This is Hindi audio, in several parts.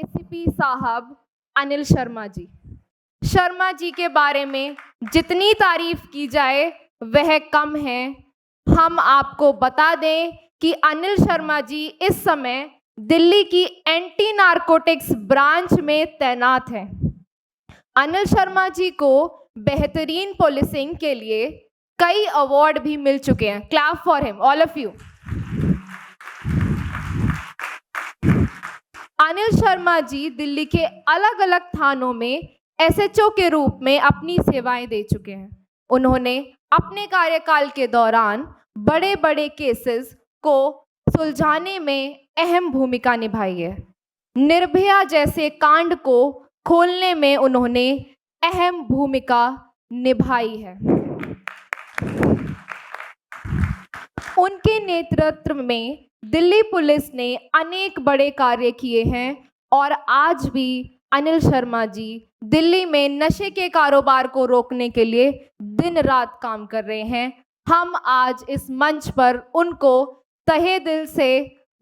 एसीपी साहब अनिल शर्मा जी। शर्मा जी के बारे में जितनी तारीफ की जाए वह कम है। हम आपको बता दें कि अनिल शर्मा जी इस समय दिल्ली की एंटी नारकोटिक्स ब्रांच में तैनात हैं। अनिल शर्मा जी को बेहतरीन पुलिसिंग के लिए कई अवार्ड भी मिल चुके हैं। Clap for him all of you. Anil Sharma ji Delhi के अलग अलग थानों में एसएचओ के रूप में अपनी सेवाएं दे चुके हैं। उन्होंने अपने कार्यकाल के दौरान बड़े बड़े केसेस को सुलझाने में अहम भूमिका निभाई है। निर्भया जैसे कांड को खोलने में उन्होंने अहम भूमिका निभाई है। उनके नेतृत्व में दिल्ली पुलिस ने अनेक बड़े कार्य किए हैं और आज भी अनिल शर्मा जी दिल्ली में नशे के कारोबार को रोकने के लिए दिन रात काम कर रहे हैं। हम आज इस मंच पर उनको तहे दिल से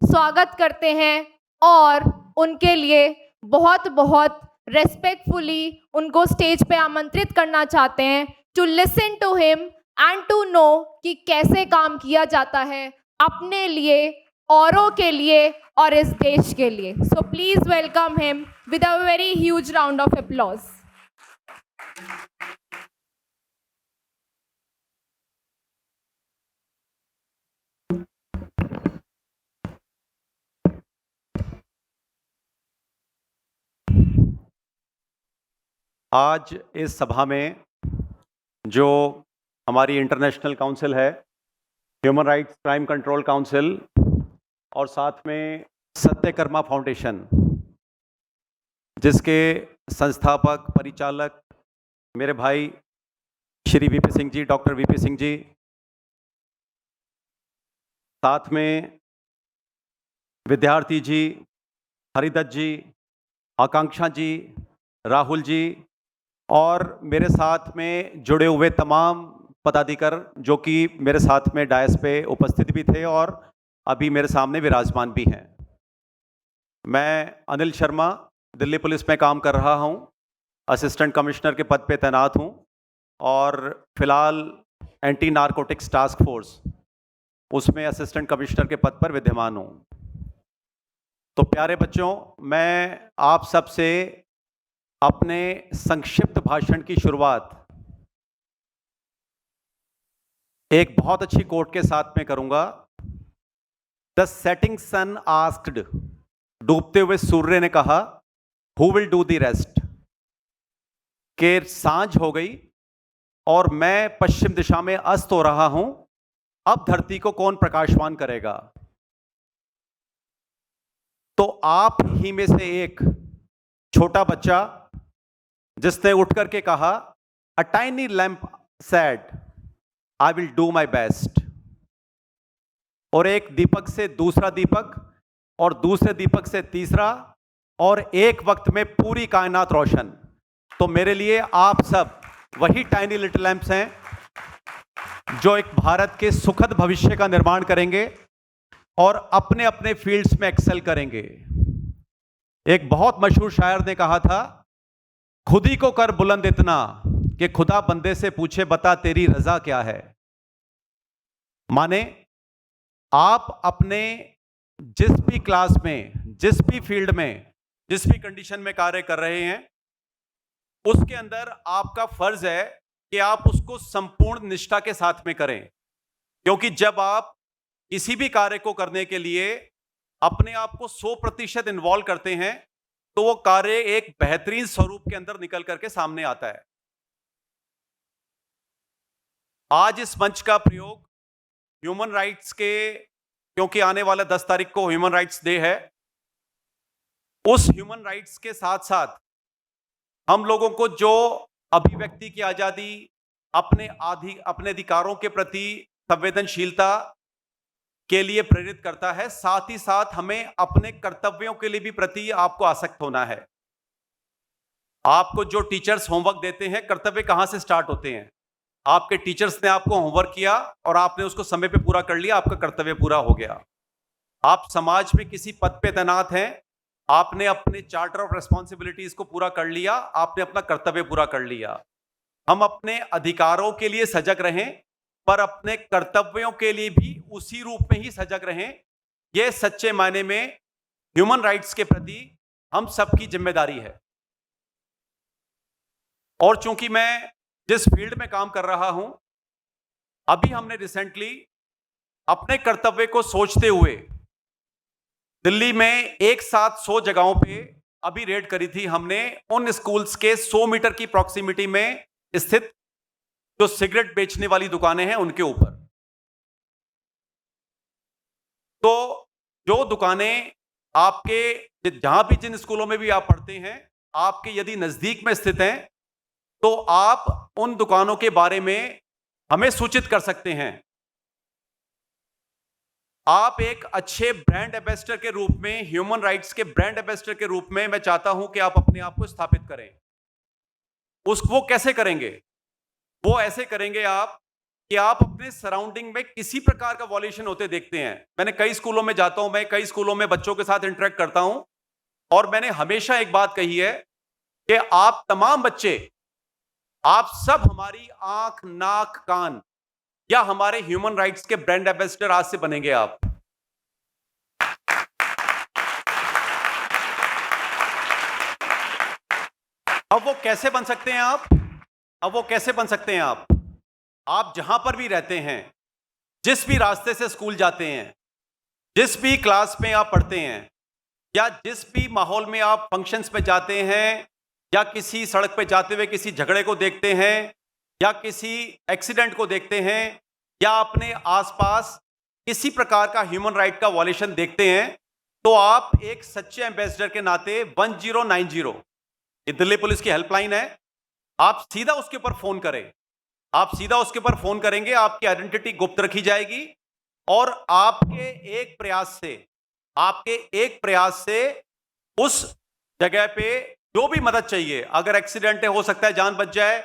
स्वागत करते हैं और उनके लिए बहुत बहुत रेस्पेक्टफुली उनको स्टेज पे आमंत्रित करना चाहते हैं to listen to him and to know कि कैसे काम किया जाता है अपने लिए, औरों के लिए और इस देश के लिए। So please welcome him with a very huge round of applause. आज इस सभा में जो हमारी इंटरनेशनल काउंसिल है, human rights crime control council, और साथ में सत्यकर्मा फाउंडेशन, जिसके संस्थापक परिचालक मेरे भाई Shri VP Singh ji, doctor VP Singh ji, साथ में विद्यार्थी जी, हरिदत्त जी, आकांक्षा जी, राहुल जी और मेरे साथ में जुड़े हुए तमाम पदाधिकारी जो कि मेरे साथ में डायस पे उपस्थित भी थे और अभी मेरे सामने विराजमान भी हैं। मैं अनिल शर्मा दिल्ली पुलिस में काम कर रहा हूं, असिस्टेंट कमिश्नर के पद पे तैनात हूं और फिलहाल एंटी नारकोटिक्स टास्क फोर्स उसमें असिस्टेंट कमिश्नर के पद पर विद्यमान हूं। तो प्यारे बच्चों, मैं आप सबसे अपने संक्षिप्त भाषण की शुरुआत एक बहुत अच्छी कोट के साथ में करूंगा। द सेटिंग सन आस्क्ड, डूबते हुए सूर्य ने कहा, who will do the rest. के सांझ हो गई और मैं पश्चिम दिशा में अस्त हो रहा हूं, अब धरती को कौन प्रकाशवान करेगा। तो आप ही में से एक छोटा बच्चा जिसने उठ करके कहा, a tiny lamp said, I will do my best. और एक दीपक से दूसरा दीपक और दूसरे दीपक से तीसरा और एक वक्त में पूरी कायनात रोशन। तो मेरे लिए आप सब वही टाइनी लिटिल लैंप्स हैं जो एक भारत के सुखद भविष्य का निर्माण करेंगे और अपने अपने फील्ड्स में एक्सेल करेंगे। एक बहुत मशहूर शायर ने कहा था, खुद ही को कर बुलंद इतना कि खुदा बंदे से पूछे, बता तेरी रजा क्या है। माने आप अपने जिस भी क्लास में, जिस भी फील्ड में, जिस भी कंडीशन में कार्य कर रहे हैं, उसके अंदर आपका फर्ज है कि आप उसको संपूर्ण निष्ठा के साथ में करें। क्योंकि जब आप किसी भी कार्य को करने के लिए अपने आप को 100% इन्वॉल्व करते हैं तो वो कार्य एक बेहतरीन स्वरूप के अंदर निकल करके सामने आता है। आज इस मंच का प्रयोग ह्यूमन राइट्स के, क्योंकि आने वाला 10 तारीख को ह्यूमन राइट्स डे है, उस ह्यूमन राइट्स के साथ साथ हम लोगों को जो अभिव्यक्ति की आजादी, अपने अधिकारों के प्रति संवेदनशीलता के लिए प्रेरित करता है, साथ ही साथ हमें अपने कर्तव्यों के लिए भी प्रति आपको आसक्त होना है। आपको जो टीचर्स होमवर्क देते हैं, कर्तव्य कहां से स्टार्ट होते हैं? आपके टीचर्स ने आपको होमवर्क किया और आपने उसको समय पे पूरा कर लिया, आपका कर्तव्य पूरा हो गया। आप समाज में किसी पद पे तैनात हैं, आपने अपने चार्टर ऑफ रिस्पॉन्सिबिलिटीज को पूरा कर लिया, आपने अपना कर्तव्य पूरा कर लिया। हम अपने अधिकारों के लिए सजग रहें, पर अपने कर्तव्यों के लिए भी उसी रूप में ही सजग रहें। यह सच्चे मायने में ह्यूमन राइट्स के प्रति हम सबकी जिम्मेदारी है। और चूंकि मैं जिस फील्ड में काम कर रहा हूं, अभी हमने रिसेंटली अपने कर्तव्य को सोचते हुए दिल्ली में एक साथ 100 जगहों पे अभी रेड करी थी हमने, उन स्कूल्स के 100 मीटर की प्रॉक्सिमिटी में स्थित जो सिगरेट बेचने वाली दुकानें हैं उनके ऊपर। तो जो दुकानें आपके जहां भी जिन स्कूलों में भी आप पढ़ते हैं, आपके यदि नजदीक में स्थित हैं, तो आप उन दुकानों के बारे में हमें सूचित कर सकते हैं। आप एक अच्छे ब्रांड एम्बेसडर के रूप में, ह्यूमन राइट्स के ब्रांड एम्बेसडर के रूप में मैं चाहता हूं कि आप अपने आप को स्थापित करें। वो कैसे करेंगे? वो ऐसे करेंगे आप कि आप अपने सराउंडिंग में किसी प्रकार का वॉल्यूशन होते देखते हैं। मैंने कई स्कूलों में जाता हूं, मैं कई स्कूलों में बच्चों के साथ इंटरेक्ट करता हूं, और मैंने हमेशा एक बात कही है कि आप तमाम बच्चे, आप सब हमारी आंख, नाक, कान या हमारे ह्यूमन राइट्स के ब्रांड एम्बेसडर आज से बनेंगे आप। अब वो कैसे बन सकते हैं आप? आप जहां पर भी रहते हैं, जिस भी रास्ते से स्कूल जाते हैं, जिस भी क्लास में आप पढ़ते हैं, या जिस भी माहौल में आप फंक्शंस में जाते हैं, या किसी सड़क पे जाते हुए किसी झगड़े को देखते हैं, या किसी एक्सीडेंट को देखते हैं, या अपने आसपास किसी प्रकार का ह्यूमन राइट का वॉल्यूशन देखते हैं, तो आप एक सच्चे एम्बेसडर के नाते 1090, ये दिल्ली पुलिस की हेल्पलाइन है, आप सीधा उसके ऊपर फोन करें। आप सीधा उसके ऊपर फोन करेंगे, आपकी आइडेंटिटी गुप्त रखी जाएगी, और आपके एक प्रयास से उस जगह पे जो भी मदद चाहिए, अगर एक्सीडेंट हो सकता है जान बच जाए,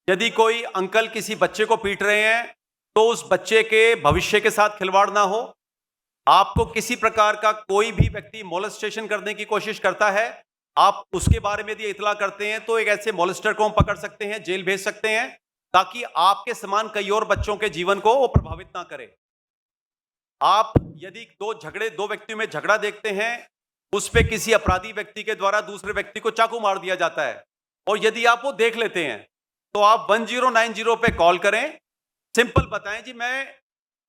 यदि कोई अंकल किसी बच्चे को पीट रहे हैं तो उस बच्चे के भविष्य के साथ खिलवाड़ ना हो। आपको किसी प्रकार का कोई भी व्यक्ति मोलेस्टेशन करने की कोशिश करता है, आप उसके बारे में यदि इतला करते हैं तो एक ऐसे मोलेस्टर को हम पकड़ सकते हैं, जेल भेज सकते हैं, ताकि आपके समान कई और बच्चों के जीवन को वो प्रभावित ना करे। आप यदि दो व्यक्तियों में झगड़ा देखते हैं, उस पे किसी अपराधी व्यक्ति के द्वारा दूसरे व्यक्ति को चाकू मार दिया जाता है, और यदि आप वो देख लेते हैं, तो आप 1090 पे कॉल करें, सिंपल बताएं जी मैं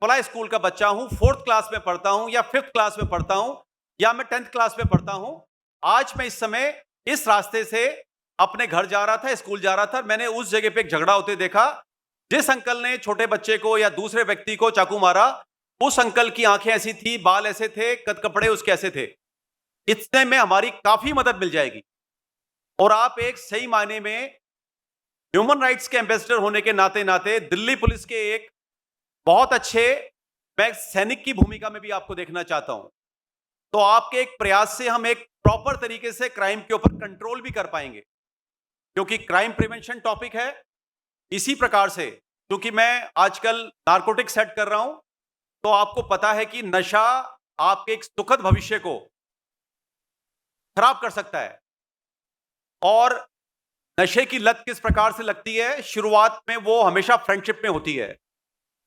फला स्कूल का बच्चा हूं, 4th क्लास में पढ़ता हूं, या 5th क्लास में पढ़ता हूं, या मैं 10th क्लास में पढ़ता हूं। आज मैं इस समय इस रास्ते से अपने घर जा रहा था, स्कूल जा रहा था, मैंने उस जगह पे एक झगड़ा होते देखा। जिस अंकल ने छोटे बच्चे को या दूसरे व्यक्ति को चाकू मारा, उस अंकल की आंखें ऐसी थी, बाल ऐसे थे, कपड़े उसके ऐसे थे। इतने में हमारी काफी मदद मिल जाएगी, और आप एक सही मायने में ह्यूमन राइट्स के एम्बेसडर होने के नाते नाते दिल्ली पुलिस के एक बहुत अच्छे, मैं सैनिक की भूमिका में भी आपको देखना चाहता हूं। तो आपके एक प्रयास से हम एक प्रॉपर तरीके से क्राइम के ऊपर कंट्रोल भी कर पाएंगे, क्योंकि क्राइम प्रिवेंशन टॉपिक है। इसी प्रकार से, क्योंकि मैं आजकल नारकोटिक सेट कर रहा हूं, तो आपको पता है कि नशा आपके एक सुखद भविष्य को खराब कर सकता है। और नशे की लत किस प्रकार से लगती है? शुरुआत में वो हमेशा फ्रेंडशिप में होती है,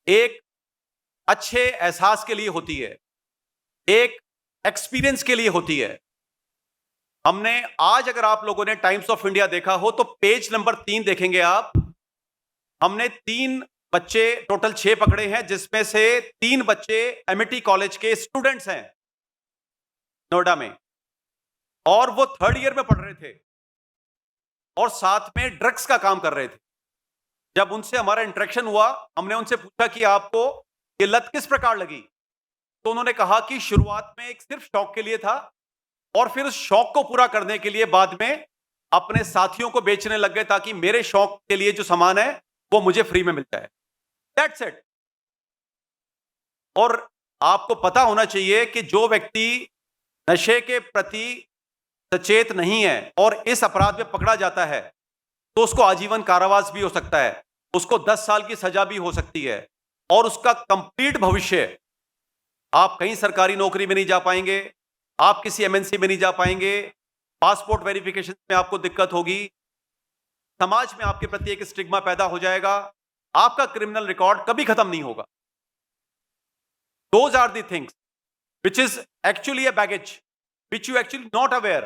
एक अच्छे एहसास के लिए होती है, एक एक्सपीरियंस के लिए होती है। हमने आज, अगर आप लोगों ने टाइम्स ऑफ इंडिया देखा हो, तो पेज नंबर 3 देखेंगे आप। हमने 3 बच्चे, टोटल 6 पकड़े हैं, जिसमें से 3 बच्चे एमिटी कॉलेज के स्टूडेंट्स हैं नोएडा में, और वो 3rd ईयर में पढ़ रहे थे और साथ में ड्रग्स का काम कर रहे थे। जब उनसे हमारा इंटरेक्शन हुआ, हमने उनसे पूछा कि आपको ये लत किस प्रकार लगी, तो उन्होंने कहा कि शुरुआत में एक सिर्फ शौक के लिए था, और फिर उस शौक को पूरा करने के लिए बाद में अपने साथियों को बेचने लग गए, ताकि मेरे शौक के लिए जो सामान है वो मुझे फ्री में मिल जाए। That's it. और आपको पता होना चाहिए कि जो व्यक्ति नशे के प्रति सचेत नहीं है और इस अपराध में पकड़ा जाता है, तो उसको आजीवन कारावास भी हो सकता है, उसको 10 साल की सजा भी हो सकती है, और उसका कंप्लीट भविष्य, आप कहीं सरकारी नौकरी में नहीं जा पाएंगे, आप किसी एमएनसी में नहीं जा पाएंगे, पासपोर्ट वेरिफिकेशन में आपको दिक्कत होगी, समाज में आपके प्रति एक स्टिग्मा पैदा हो जाएगा, आपका क्रिमिनल रिकॉर्ड कभी खत्म नहीं होगा। Those are the things which is actually a baggage which you actually not aware।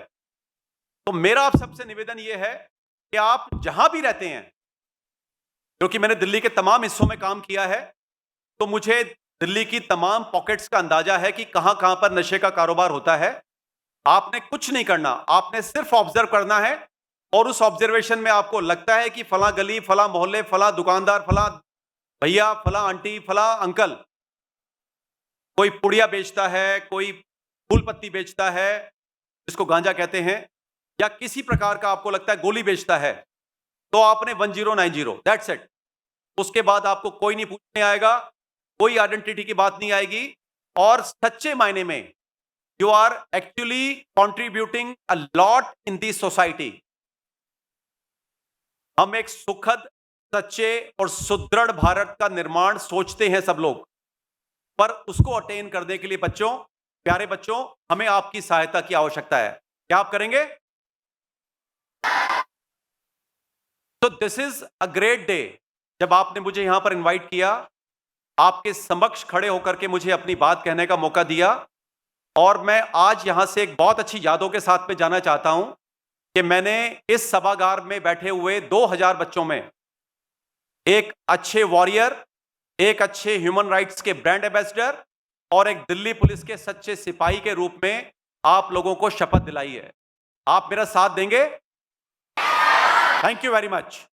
तो मेरा आप सबसे निवेदन यह है कि आप जहां भी रहते हैं, क्योंकि मैंने दिल्ली के तमाम हिस्सों में काम किया है, तो मुझे दिल्ली की तमाम पॉकेट्स का अंदाजा है कि कहां कहां पर नशे का कारोबार होता है। आपने कुछ नहीं करना, आपने सिर्फ ऑब्जर्व करना है, और उस ऑब्जर्वेशन में आपको लगता है कि फला गली, फला मोहल्ले, फला दुकानदार, फला भैया, फला आंटी, फला अंकल कोई पुड़िया बेचता है, कोई फूल पत्ती बेचता है जिसको गांजा कहते हैं, या किसी प्रकार का आपको लगता है गोली बेचता है, तो आपने 1090, दैट्स इट। उसके बाद आपको कोई नहीं पूछने आएगा, कोई आइडेंटिटी की बात नहीं आएगी, और सच्चे मायने में you are actually contributing a lot in the society. हम एक सुखद, सच्चे और सुदृढ़ भारत का निर्माण सोचते हैं सब लोग, पर उसको अटेन करने के लिए बच्चों, प्यारे बच्चों, हमें आपकी सहायता की आवश्यकता है। क्या आप करेंगे? तो this is a great day. जब आपने मुझे यहां पर इनवाइट किया, आपके समक्ष खड़े होकर के मुझे अपनी बात कहने का मौका दिया, और मैं आज यहां से एक बहुत अच्छी यादों के साथ में जाना चाहता हूं कि मैंने इस सभागार में बैठे हुए 2000 बच्चों में एक अच्छे वॉरियर, एक अच्छे ह्यूमन राइट्स के ब्रांड एम्बेसडर और एक दिल्ली पुलिस के सच्चे सिपाही के रूप में आप लोगों को शपथ दिलाई है। आप मेरा साथ देंगे? Thank you very much.